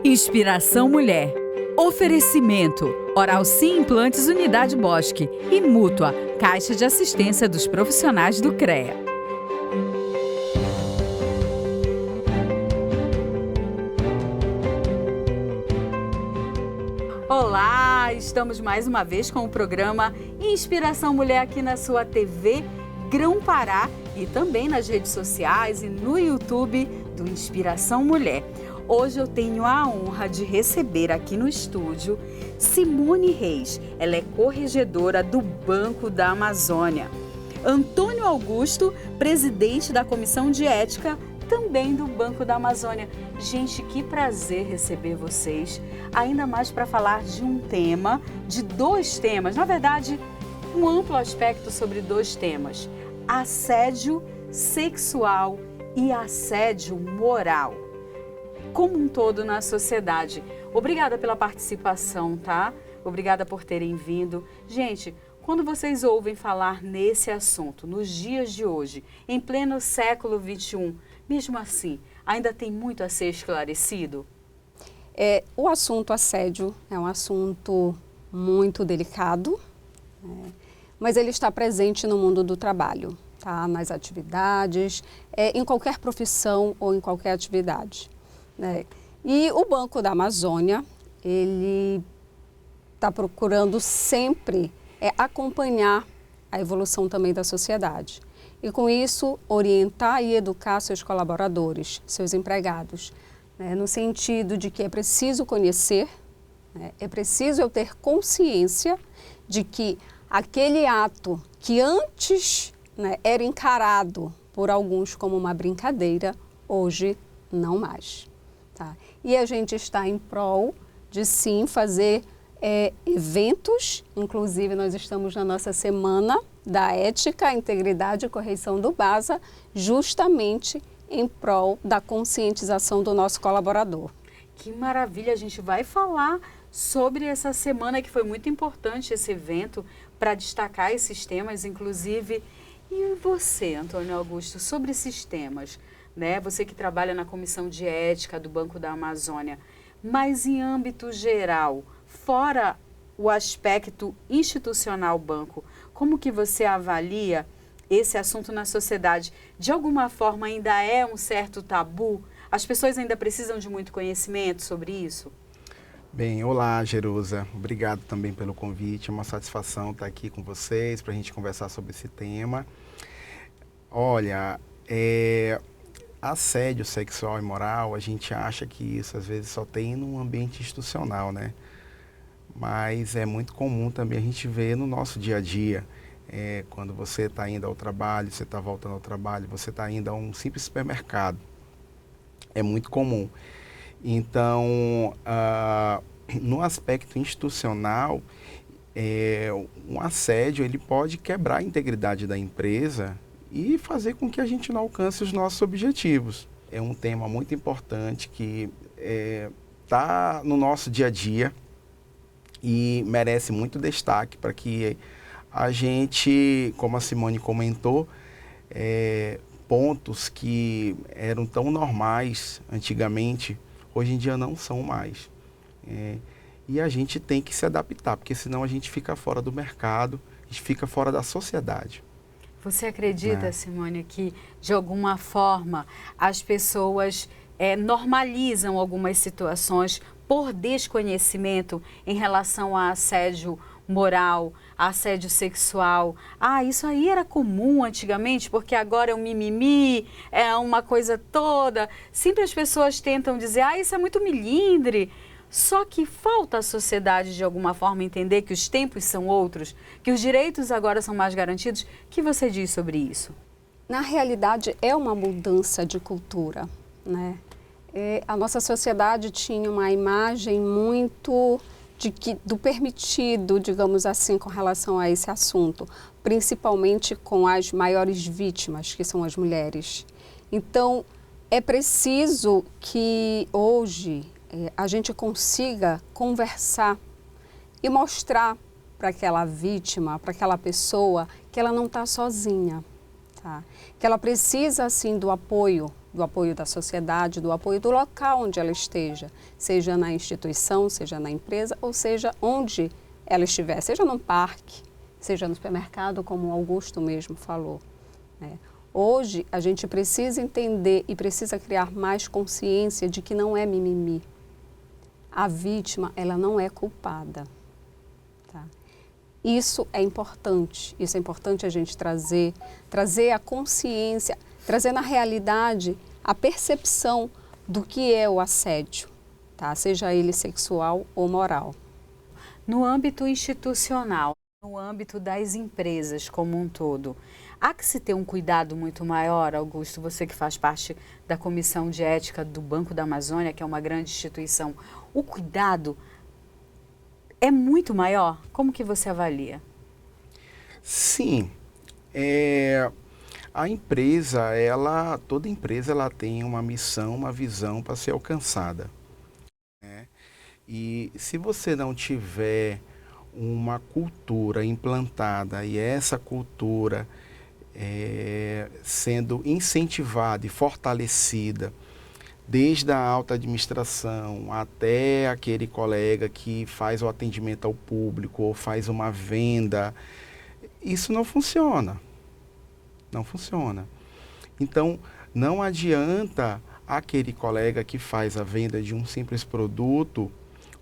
Inspiração Mulher. Oferecimento. Oral Sim Implantes Unidade Bosque e Mútua, Caixa de Assistência dos Profissionais do CREA. Olá, estamos mais uma vez com o programa Inspiração Mulher aqui na sua TV Grão-Pará e também nas redes sociais e no YouTube do Inspiração Mulher. Hoje eu tenho a honra de receber aqui no estúdio Simone Reis. Ela é corregedora do Banco da Amazônia. Antônio Augusto, presidente da Comissão de Ética, também do Banco da Amazônia. Gente, que prazer receber vocês, ainda mais para falar de um tema, de dois temas, na verdade, um amplo aspecto sobre dois temas: assédio sexual e assédio moral, como um todo na sociedade. Obrigada pela participação, tá? Obrigada por terem vindo. Gente, quando vocês ouvem falar nesse assunto, nos dias de hoje, em pleno século XXI, mesmo assim, ainda tem muito a ser esclarecido? O assunto assédio é um assunto muito delicado, mas ele está presente no mundo do trabalho, tá? Nas atividades, em qualquer profissão ou em qualquer atividade. E o Banco da Amazônia, ele está procurando sempre acompanhar a evolução também da sociedade. E com isso, orientar e educar seus colaboradores, seus empregados, no sentido de que é preciso conhecer, é preciso eu ter consciência de que aquele ato que antes era encarado por alguns como uma brincadeira, hoje não mais. Tá? E a gente está em prol de sim fazer eventos, inclusive nós estamos na nossa semana da ética, integridade e correção do BASA, justamente em prol da conscientização do nosso colaborador. Que maravilha, a gente vai falar sobre essa semana que foi muito importante, esse evento, para destacar esses temas, inclusive. E você, Antônio Augusto, sobre esses temas, Você que trabalha na Comissão de Ética do Banco da Amazônia, mas em âmbito geral, fora o aspecto institucional banco, como que você avalia esse assunto na sociedade? De alguma forma ainda é um certo tabu? As pessoas ainda precisam de muito conhecimento sobre isso? Bem, olá, Jerusa. Obrigado também pelo convite. É uma satisfação estar aqui com vocês para a gente conversar sobre esse tema. Olha, assédio sexual e moral, a gente acha que isso às vezes só tem num ambiente institucional, Mas é muito comum também a gente ver no nosso dia a dia. Quando você está indo ao trabalho, você está voltando ao trabalho, você está indo a um simples supermercado. É muito comum. Então, no aspecto institucional, um assédio ele pode quebrar a integridade da empresa e fazer com que a gente não alcance os nossos objetivos. É um tema muito importante que está no nosso dia a dia e merece muito destaque para que a gente, como a Simone comentou, pontos que eram tão normais antigamente, hoje em dia não são mais. E a gente tem que se adaptar, porque senão a gente fica fora do mercado, a gente fica fora da sociedade. Você acredita, Simone, que de alguma forma as pessoas normalizam algumas situações por desconhecimento em relação a assédio moral, assédio sexual? Isso aí era comum antigamente, porque agora é um mimimi, é uma coisa toda. Sempre as pessoas tentam dizer, isso é muito milindre. Só que falta a sociedade, de alguma forma, entender que os tempos são outros, que os direitos agora são mais garantidos. O que você diz sobre isso? Na realidade, é uma mudança de cultura, a nossa sociedade tinha uma imagem muito do permitido, digamos assim, com relação a esse assunto, principalmente com as maiores vítimas, que são as mulheres. Então, é preciso que hoje a gente consiga conversar e mostrar para aquela vítima, para aquela pessoa, que ela não está sozinha, tá? Que ela precisa, assim, do apoio do apoio da sociedade, do apoio do local onde ela esteja, seja na instituição, seja na empresa, ou seja onde ela estiver, seja num parque, seja no supermercado, como o Augusto mesmo falou, né? Hoje, a gente precisa entender e precisa criar mais consciência de que não é mimimi. A vítima, ela não é culpada. Tá? Isso é importante a gente trazer a consciência, trazer na realidade a percepção do que é o assédio, tá? Seja ele sexual ou moral. No âmbito institucional, no âmbito das empresas como um todo, há que se ter um cuidado muito maior, Augusto, você que faz parte da Comissão de Ética do Banco da Amazônia, que é uma grande instituição, o cuidado é muito maior? Como que você avalia? Sim, a empresa, toda empresa ela tem uma missão, uma visão para ser alcançada, né? E se você não tiver uma cultura implantada e essa cultura sendo incentivada e fortalecida, desde a alta administração até aquele colega que faz o atendimento ao público ou faz uma venda, isso não funciona. Não funciona. Então, não adianta aquele colega que faz a venda de um simples produto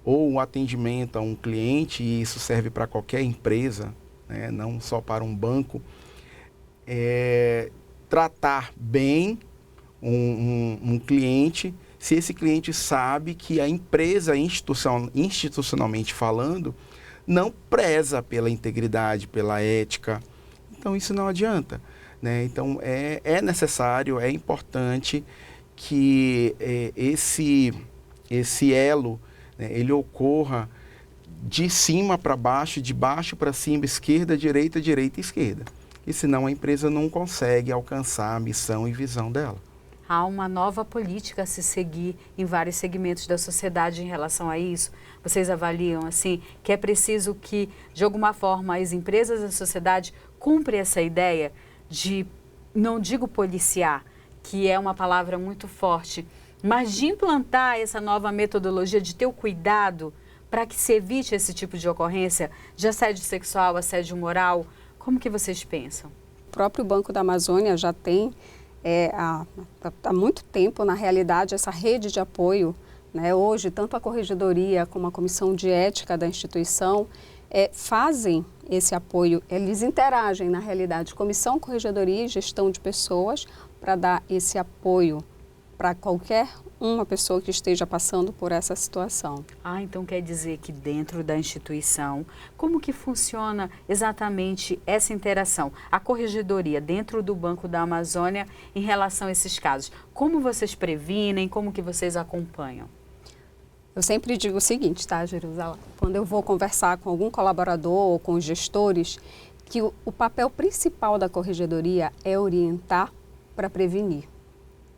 ou o atendimento a um cliente, e isso serve para qualquer empresa, né, não só para um banco, tratar bem um cliente, se esse cliente sabe que a empresa, institucionalmente falando, não preza pela integridade, pela ética. Então, isso não adianta, né? Então, é necessário, é importante que esse elo, né, ele ocorra de cima para baixo, de baixo para cima, esquerda, direita, direita e esquerda. E senão a empresa não consegue alcançar a missão e visão dela. Há uma nova política a se seguir em vários segmentos da sociedade em relação a isso? Vocês avaliam assim que é preciso que, de alguma forma, as empresas e a sociedade cumprem essa ideia de, não digo policiar, que é uma palavra muito forte, mas de implantar essa nova metodologia, de ter o cuidado para que se evite esse tipo de ocorrência de assédio sexual, assédio moral? Como que vocês pensam? O próprio Banco da Amazônia já tem há muito tempo, na realidade, essa rede de apoio, né? Hoje, tanto a Corregedoria como a Comissão de Ética da instituição fazem esse apoio, eles interagem, na realidade, Comissão, Corregedoria e Gestão de Pessoas, para dar esse apoio para qualquer uma pessoa que esteja passando por essa situação. Então quer dizer que dentro da instituição, como que funciona exatamente essa interação? A Corregedoria dentro do Banco da Amazônia em relação a esses casos, como vocês previnem, como que vocês acompanham? Eu sempre digo o seguinte, tá, Jerusalém? Quando eu vou conversar com algum colaborador ou com os gestores, que o papel principal da Corregedoria é orientar para prevenir,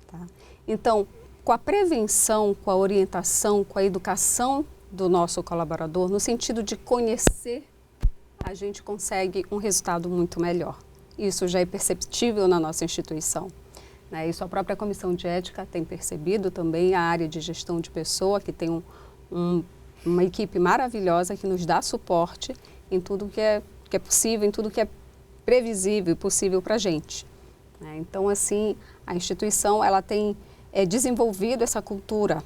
tá? Então, com a prevenção, com a orientação, com a educação do nosso colaborador, no sentido de conhecer, a gente consegue um resultado muito melhor. Isso já é perceptível na nossa instituição, né? Isso a própria Comissão de Ética tem percebido também, a área de gestão de pessoa, que tem uma equipe maravilhosa que nos dá suporte em tudo que é possível, em tudo que é previsível e possível para a gente, né? Então, assim, a instituição ela tem desenvolvido essa cultura,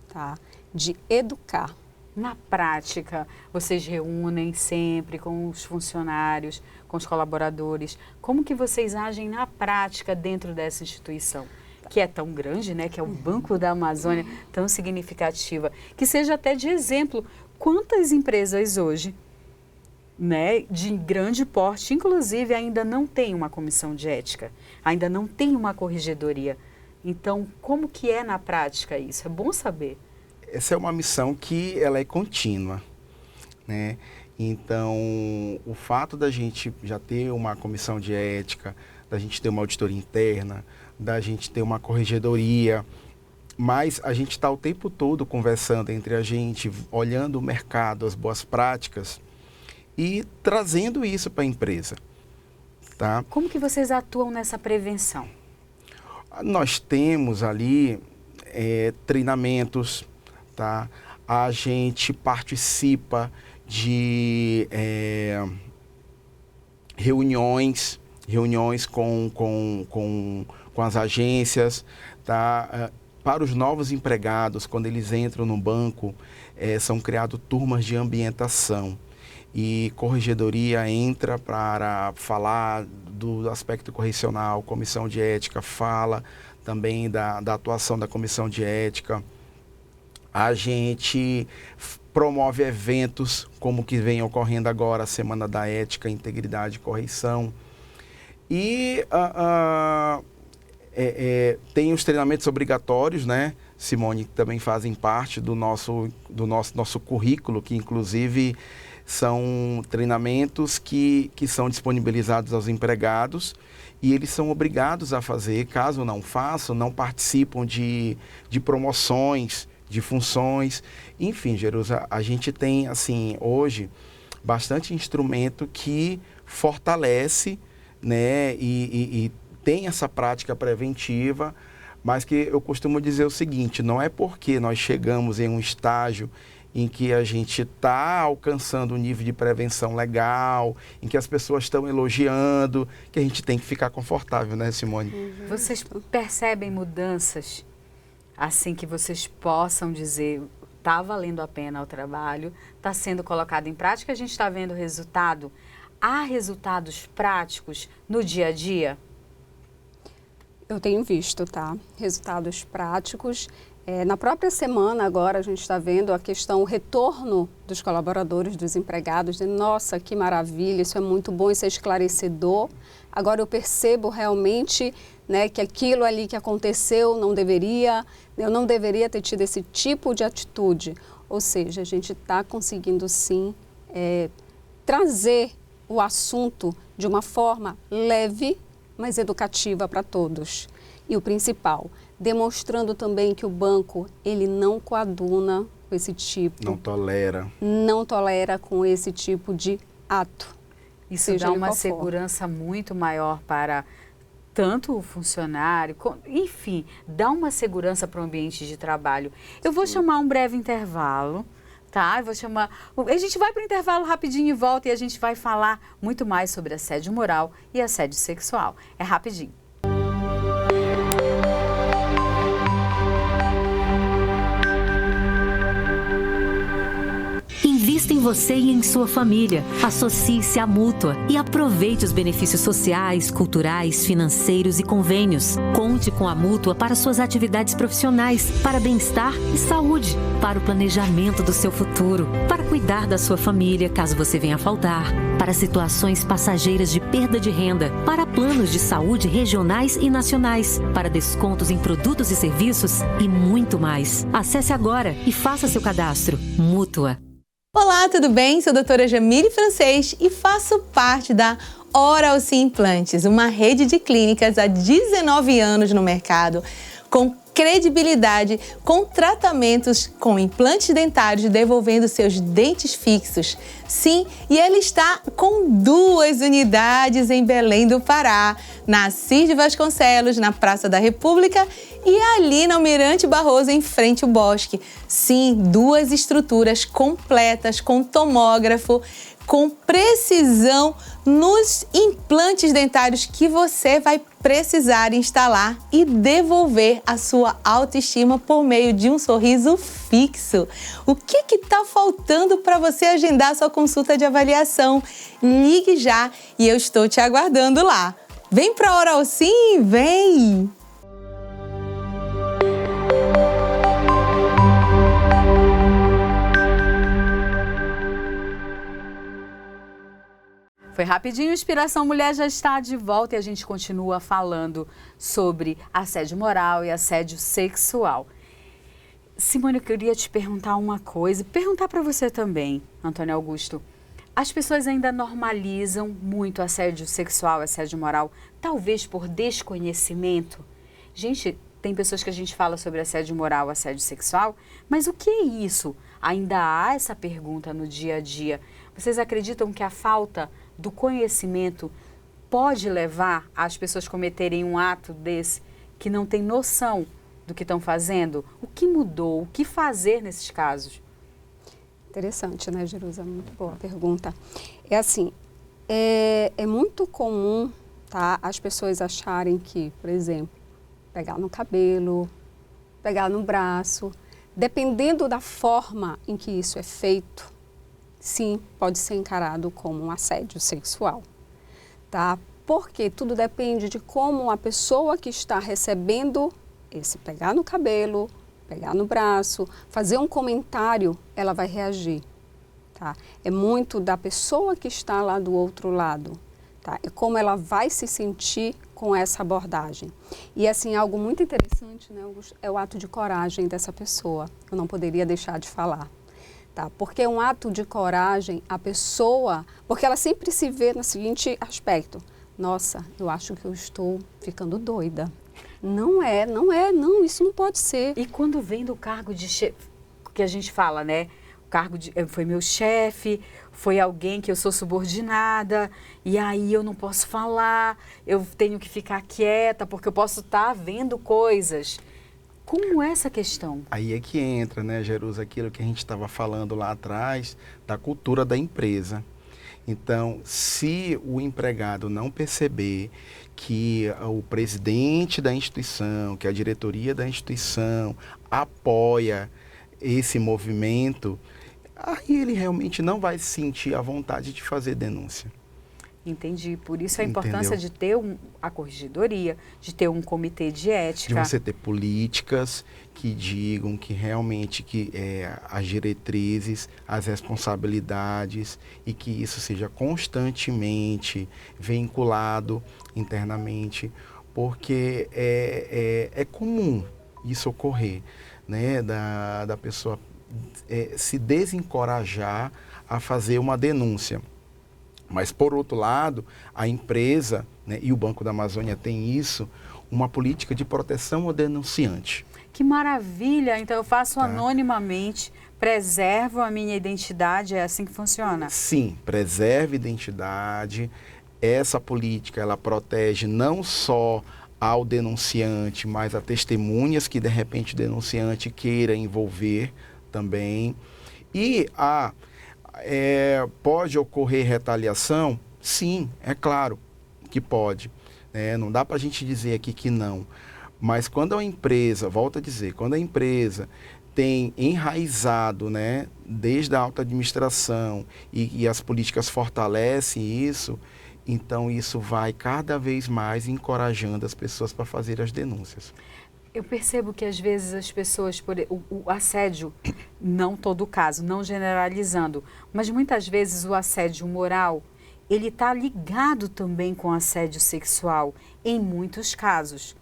tá, de educar. Na prática, vocês reúnem sempre com os funcionários, com os colaboradores. Como que vocês agem na prática dentro dessa instituição? Que é tão grande, né? Que é o Banco da Amazônia, tão significativa. Que seja até de exemplo, quantas empresas hoje, né, de grande porte, inclusive ainda não tem uma comissão de ética, ainda não tem uma corregedoria. Então, como que é na prática isso? É bom saber. Essa é uma missão que ela é contínua, né? Então, o fato da gente já ter uma comissão de ética, da gente ter uma auditoria interna, da gente ter uma corregedoria, mas a gente está o tempo todo conversando entre a gente, olhando o mercado, as boas práticas e trazendo isso para a empresa, tá? Como que vocês atuam nessa prevenção? Nós temos ali treinamentos, tá? A gente participa de reuniões com as agências, tá? Para os novos empregados, quando eles entram no banco, são criadas turmas de ambientação. E corregedoria entra para falar do aspecto correcional, comissão de ética fala também da atuação da comissão de ética. A gente promove eventos como que vem ocorrendo agora, a Semana da Ética, Integridade e Correição. E tem os treinamentos obrigatórios, né, Simone, que também fazem parte do nosso currículo, que inclusive são treinamentos que são disponibilizados aos empregados e eles são obrigados a fazer. Caso não façam, não participam de promoções, de funções. Enfim, Jerusa, a gente tem, assim, hoje, bastante instrumento que fortalece, né, e tem essa prática preventiva, mas que eu costumo dizer o seguinte: não é porque nós chegamos em um estágio em que a gente está alcançando um nível de prevenção legal, em que as pessoas estão elogiando, que a gente tem que ficar confortável, né, Simone? Vocês percebem mudanças, assim, que vocês possam dizer, está valendo a pena o trabalho, está sendo colocado em prática, a gente está vendo resultado? Há resultados práticos no dia a dia? Eu tenho visto, tá? Resultados práticos. Na própria semana agora a gente está vendo a questão, o retorno dos colaboradores, dos empregados, de nossa, que maravilha, isso é muito bom, isso é esclarecedor. Agora eu percebo realmente, né, que aquilo ali que aconteceu eu não deveria ter tido esse tipo de atitude. Ou seja, a gente está conseguindo sim trazer o assunto de uma forma leve, mas educativa para todos. E o principal, demonstrando também que o banco, ele não coaduna com esse tipo. Não tolera com esse tipo de ato. Isso dá uma segurança muito maior para tanto o funcionário, enfim, dá uma segurança para o ambiente de trabalho. Eu vou chamar um breve intervalo, tá? A gente vai para o intervalo rapidinho e volta e a gente vai falar muito mais sobre assédio moral e assédio sexual. É rapidinho. Invista em você e em sua família. Associe-se à Mútua e aproveite os benefícios sociais, culturais, financeiros e convênios. Conte com a Mútua para suas atividades profissionais, para bem-estar e saúde, para o planejamento do seu futuro, para cuidar da sua família caso você venha a faltar, para situações passageiras de perda de renda, para planos de saúde regionais e nacionais, para descontos em produtos e serviços e muito mais. Acesse agora e faça seu cadastro. Mútua. Olá, tudo bem? Sou a doutora Jamile Francês e faço parte da Oral Sim Implantes, uma rede de clínicas há 19 anos no mercado, com credibilidade, com tratamentos com implantes dentários, devolvendo seus dentes fixos. Sim, e ele está com 2 unidades em Belém do Pará, na Assis de Vasconcelos, na Praça da República, e ali na Almirante Barroso, em frente ao Bosque. Sim, 2 estruturas completas, com tomógrafo, com precisão nos implantes dentários que você vai precisar instalar e devolver a sua autoestima por meio de um sorriso fixo. O que está faltando para você agendar sua consulta de avaliação? Ligue já e eu estou te aguardando lá. Vem para a Oral Sim, vem! Foi rapidinho, Inspiração Mulher já está de volta e a gente continua falando sobre assédio moral e assédio sexual. Simone, eu queria te perguntar uma coisa, perguntar para você também, Antônio Augusto. As pessoas ainda normalizam muito assédio sexual, assédio moral, talvez por desconhecimento. Gente, tem pessoas que a gente fala sobre assédio moral, assédio sexual, mas o que é isso? Ainda há essa pergunta no dia a dia. Vocês acreditam que a falta do conhecimento pode levar as pessoas a cometerem um ato desse que não têm noção do que estão fazendo? O que mudou? O que fazer nesses casos? Interessante, né, Jerusa? Muito boa pergunta. É assim, é muito comum, tá, as pessoas acharem que, por exemplo, pegar no cabelo, pegar no braço, dependendo da forma em que isso é feito, sim, pode ser encarado como um assédio sexual, tá? Porque tudo depende de como a pessoa que está recebendo esse pegar no cabelo, pegar no braço, fazer um comentário, ela vai reagir, tá? É muito da pessoa que está lá do outro lado, tá? É como ela vai se sentir com essa abordagem. E assim, algo muito interessante, né, Augusto, é o ato de coragem dessa pessoa. Eu não poderia deixar de falar, tá? Porque é um ato de coragem, a pessoa, porque ela sempre se vê no seguinte aspecto: nossa, eu acho que eu estou ficando doida. Não, isso não pode ser. E quando vem do cargo de chefe, que a gente fala, né? O cargo de, foi meu chefe, foi alguém que eu sou subordinada, e aí eu não posso falar, eu tenho que ficar quieta, porque eu posso estar vendo coisas. Como é essa questão? Aí é que entra, né, Jerusa, aquilo que a gente estava falando lá atrás, da cultura da empresa. Então, se o empregado não perceber que o presidente da instituição, que a diretoria da instituição apoia esse movimento, aí ele realmente não vai sentir a vontade de fazer denúncia. Entendi. Por isso a importância de ter a corregedoria, de ter um comitê de ética. De você ter políticas que digam que realmente as diretrizes, as responsabilidades, e que isso seja constantemente vinculado internamente, porque é comum isso ocorrer, né, da pessoa se desencorajar a fazer uma denúncia. Mas, por outro lado, a empresa, né, e o Banco da Amazônia tem isso, uma política de proteção ao denunciante. Que maravilha! Então, eu faço anonimamente, preservo a minha identidade, é assim que funciona? Sim, preserve a identidade. Essa política, ela protege não só ao denunciante, mas a testemunhas que, de repente, o denunciante queira envolver também. E pode ocorrer retaliação? Sim, é claro que pode. Não dá para a gente dizer aqui que não. Mas quando a empresa, volto a dizer, quando a empresa tem enraizado, né, desde a alta administração e as políticas fortalecem isso, então isso vai cada vez mais encorajando as pessoas para fazer as denúncias. Eu percebo que às vezes as pessoas, o assédio, não todo o caso, não generalizando, mas muitas vezes o assédio moral, ele está ligado também com o assédio sexual, em muitos casos.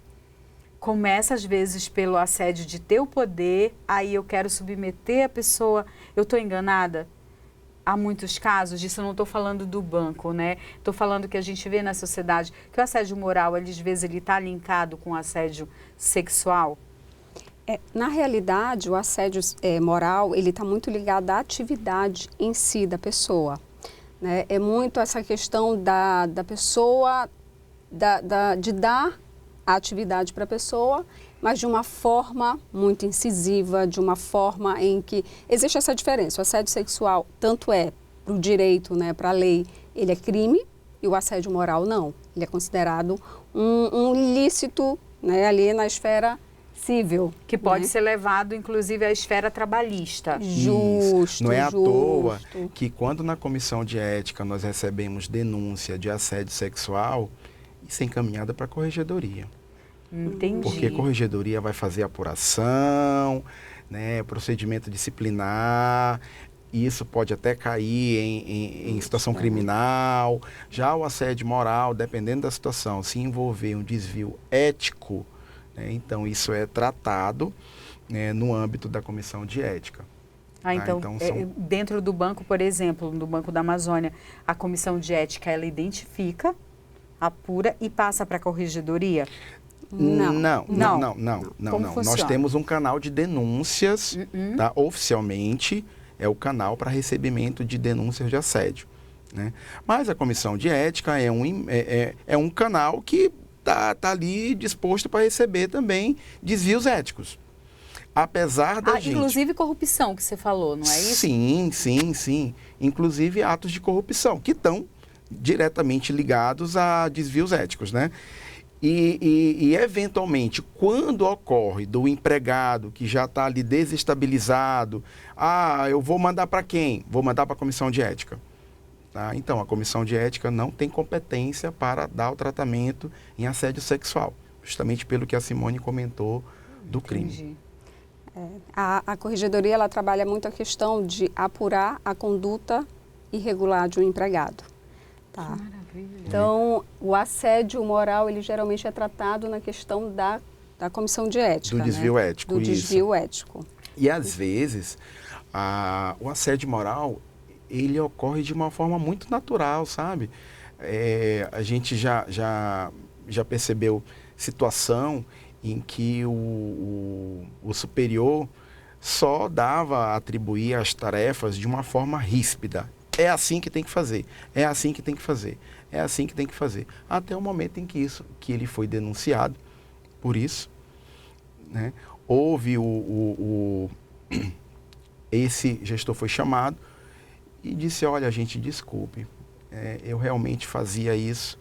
Começa às vezes pelo assédio de ter o poder, aí eu quero submeter a pessoa, eu estou enganada? Há muitos casos disso, eu não estou falando do banco, né? Estou falando que a gente vê na sociedade que o assédio moral, às vezes, ele está linkado com o assédio sexual. Na realidade, o assédio moral, ele está muito ligado à atividade em si da pessoa, né? É muito essa questão da pessoa, de dar a atividade para a pessoa, mas de uma forma muito incisiva, de uma forma em que existe essa diferença. O assédio sexual, tanto para o direito, né, para a lei, ele é crime, e o assédio moral não. Ele é considerado um ilícito, né, ali na esfera civil. Que pode ser levado, inclusive, à esfera trabalhista. Justo, não é à toa que quando na comissão de ética nós recebemos denúncia de assédio sexual, isso é encaminhada para a corregedoria. Entendi. Porque a corregedoria vai fazer apuração, né, procedimento disciplinar, isso pode até cair em situação criminal. Já o assédio moral, dependendo da situação, se envolver um desvio ético, né, então isso é tratado, né, no âmbito da comissão de ética. Então dentro do banco, por exemplo, no Banco da Amazônia, a comissão de ética, ela identifica, apura e passa para a corregedoria? Não. Como funciona? Nós temos um canal de denúncias, tá? Oficialmente é o canal para recebimento de denúncias de assédio, né? Mas a comissão de ética é um canal que tá ali disposto para receber também desvios éticos. Apesar da gente... Inclusive corrupção que você falou, não é isso? Sim. Inclusive atos de corrupção, que estão diretamente ligados a desvios éticos, né? E eventualmente, quando ocorre do empregado que já está ali desestabilizado, eu vou mandar para quem? Vou mandar para a comissão de ética. Tá? Então, a comissão de ética não tem competência para dar o tratamento em assédio sexual, justamente pelo que a Simone comentou do crime. Entendi. A corregedoria ela trabalha muito a questão de apurar a conduta irregular de um empregado. Tá? Que maravilha. Então, o assédio moral, ele geralmente é tratado na questão da comissão de ética. Do desvio ético, do desvio ético. E às vezes, o assédio moral, ele ocorre de uma forma muito natural, sabe? A gente já percebeu situação em que o superior só atribuir as tarefas de uma forma ríspida. É assim que tem que fazer, é assim que tem que fazer, é assim que tem que fazer. Até o momento em que ele foi denunciado por isso, né? Houve esse gestor foi chamado e disse, olha, gente, desculpe, eu realmente fazia isso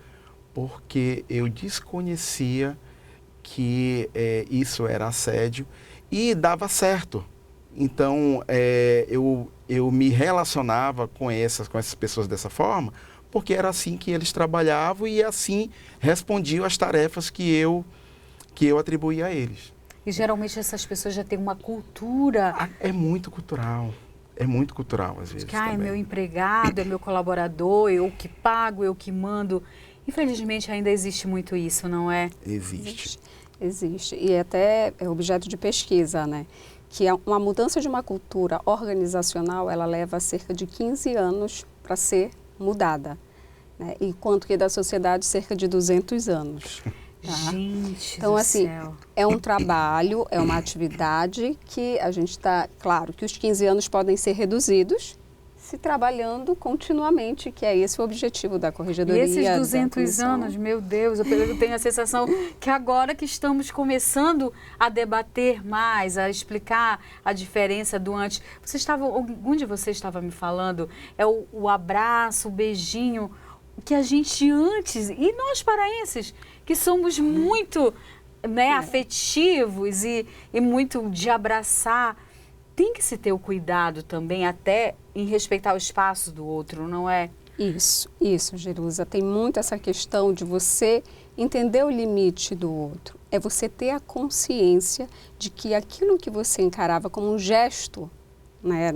porque eu desconhecia que isso era assédio e dava certo. Então, eu me relacionava com essas pessoas dessa forma, porque era assim que eles trabalhavam e assim respondiam às tarefas que eu atribuía a eles. E geralmente essas pessoas já têm uma cultura... É muito cultural às vezes. Que é meu empregado, é meu colaborador, eu que pago, eu que mando. Infelizmente ainda existe muito isso, não é? Existe. E até é objeto de pesquisa, né? Que uma mudança de uma cultura organizacional, ela leva cerca de 15 anos para ser mudada, né? Enquanto que da sociedade, cerca de 200 anos. Tá? Gente então, do assim, céu. é um trabalho, é uma atividade que a gente está... Claro que os 15 anos podem ser reduzidos se trabalhando continuamente, que é esse o objetivo da corregedoria. E esses 200 anos, meu Deus, eu tenho a sensação que agora que estamos começando a debater mais, a explicar a diferença do antes. Onde você estava me falando, é o abraço, o beijinho, que a gente antes, e nós paraenses, que somos muito afetivos e muito de abraçar, tem que se ter o cuidado também até em respeitar o espaço do outro, não é? Isso, Jerusa. Tem muito essa questão de você entender o limite do outro. É você ter a consciência de que aquilo que você encarava como um gesto, né,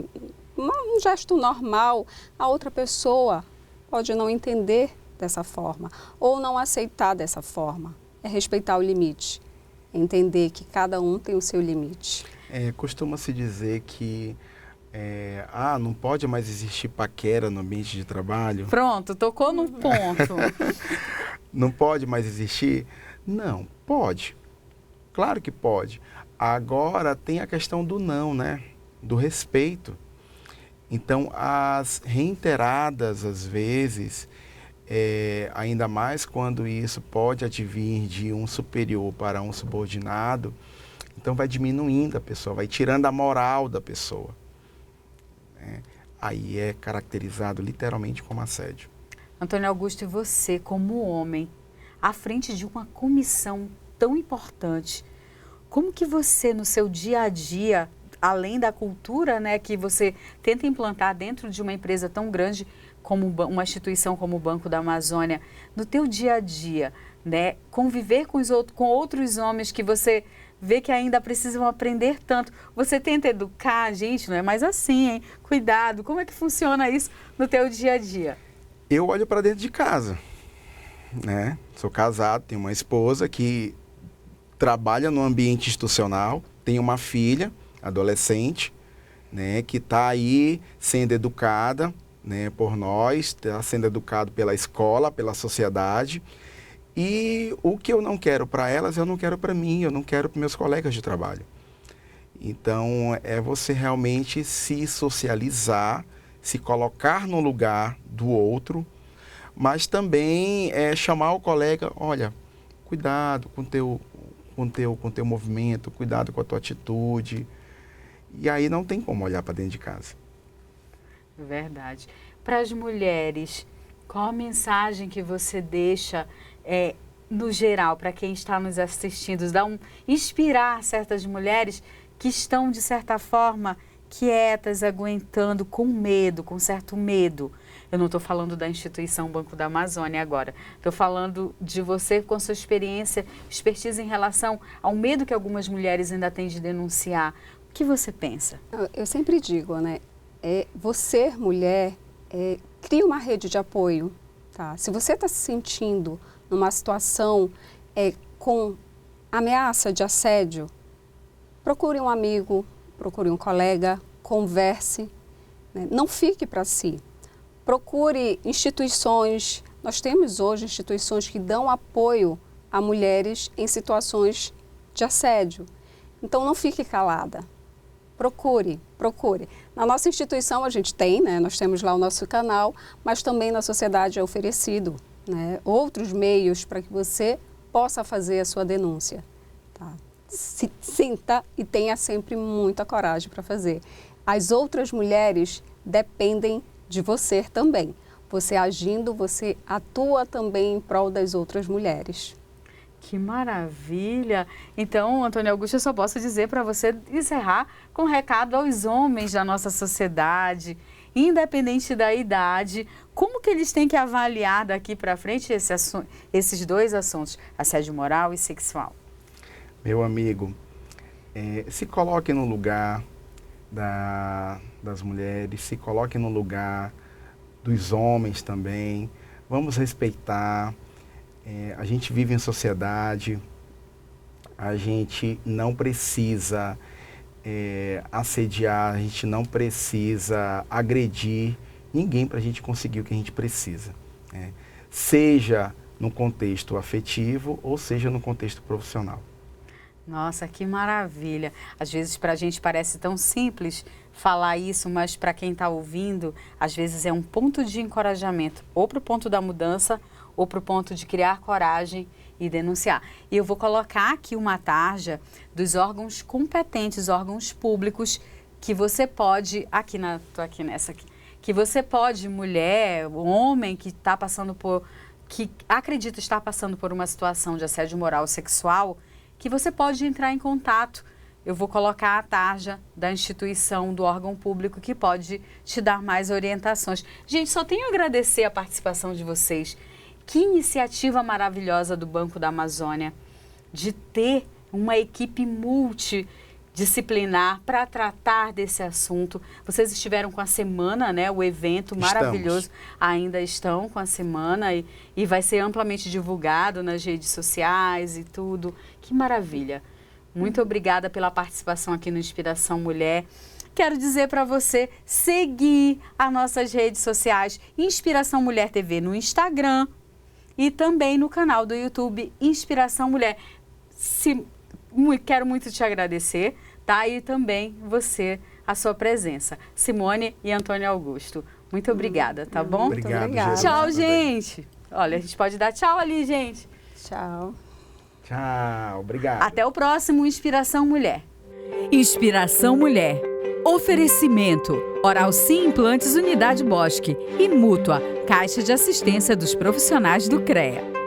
um gesto normal, a outra pessoa pode não entender dessa forma ou não aceitar dessa forma. É respeitar o limite, entender que cada um tem o seu limite. Costuma-se dizer que não pode mais existir paquera no ambiente de trabalho. Pronto, tocou num ponto. Não pode mais existir? Não, pode. Claro que pode. Agora tem a questão do não, né? Do respeito. Então, as reiteradas, às vezes, ainda mais quando isso pode advir de um superior para um subordinado, então vai diminuindo a pessoa, vai tirando a moral da pessoa. Aí é caracterizado literalmente como assédio. Antônio Augusto, e você, como homem, à frente de uma comissão tão importante, como que você, no seu dia a dia, além da cultura, né, que você tenta implantar dentro de uma empresa tão grande como uma instituição como o Banco da Amazônia, no teu dia a dia, né, conviver com outros homens que você vê que ainda precisam aprender tanto. Você tenta educar a gente, não é mais assim, hein? Cuidado, como é que funciona isso no teu dia a dia? Eu olho para dentro de casa, né? Sou casado, tenho uma esposa que trabalha no ambiente institucional, tenho uma filha, adolescente, né, que está aí sendo educada, né, por nós, está sendo educado pela escola, pela sociedade. E o que eu não quero para elas, eu não quero para mim, eu não quero para meus colegas de trabalho. Então, é você realmente se socializar, se colocar no lugar do outro, mas também chamar o colega, olha, cuidado com teu movimento, cuidado com a tua atitude. E aí não tem como olhar para dentro de casa. Verdade. Para as mulheres, qual a mensagem que você deixa, no geral, para quem está nos assistindo, inspirar certas mulheres que estão, de certa forma, quietas, aguentando, com medo, com certo medo? Eu não estou falando da instituição Banco da Amazônia agora. Estou falando de você com sua expertise em relação ao medo que algumas mulheres ainda têm de denunciar. O que você pensa? Eu sempre digo, né? Você, mulher, cria uma rede de apoio. Tá? Se você está se sentindo numa situação com ameaça de assédio, procure um amigo, procure um colega, converse, né? Não fique para si. Procure instituições. Nós temos hoje instituições que dão apoio a mulheres em situações de assédio. Então, não fique calada. Procure. Na nossa instituição a gente tem, né? Nós temos lá o nosso canal, mas também na sociedade é oferecido, né, outros meios para que você possa fazer a sua denúncia. Tá? Sinta e tenha sempre muita coragem para fazer. As outras mulheres dependem de você também. Você agindo, você atua também em prol das outras mulheres. Que maravilha! Então, Antônio Augusto, eu só posso dizer para você encerrar com um recado aos homens da nossa sociedade, independente da idade, como que eles têm que avaliar daqui para frente esses dois assuntos, assédio moral e sexual? Meu amigo, se coloque no lugar das mulheres, se coloque no lugar dos homens também. Vamos respeitar. A gente vive em sociedade, a gente não precisa assediar, a gente não precisa agredir ninguém para a gente conseguir o que a gente precisa. Seja no contexto afetivo ou seja no contexto profissional. Nossa, que maravilha! Às vezes para a gente parece tão simples falar isso, mas para quem está ouvindo, às vezes é um ponto de encorajamento, ou para o ponto da mudança, ou para o ponto de criar coragem e denunciar. E eu vou colocar aqui uma tarja dos órgãos competentes, órgãos públicos, que você pode, que você pode, mulher, homem que está passando que acredita estar passando por uma situação de assédio moral ou sexual, que você pode entrar em contato. Eu vou colocar a tarja da instituição, do órgão público, que pode te dar mais orientações. Gente, só tenho a agradecer a participação de vocês. Que iniciativa maravilhosa do Banco da Amazônia de ter uma equipe multidisciplinar para tratar desse assunto. Vocês estiveram com a semana, né? O evento maravilhoso. Ainda estão com a semana e vai ser amplamente divulgado nas redes sociais e tudo. Que maravilha! Muito obrigada pela participação aqui no Inspiração Mulher. Quero dizer para você seguir as nossas redes sociais, Inspiração Mulher TV no Instagram, e também no canal do YouTube Inspiração Mulher. Quero muito te agradecer, tá? E também você, a sua presença. Simone e Antônio Augusto. Muito obrigada, tá bom? Obrigado. Tchau, gente. Olha, a gente pode dar tchau ali, gente. Tchau. Tchau, obrigado. Até o próximo Inspiração Mulher. Inspiração Mulher. Oferecimento: Oral Sim Implantes Unidade Bosque e Mútua, Caixa de Assistência dos Profissionais do CREA.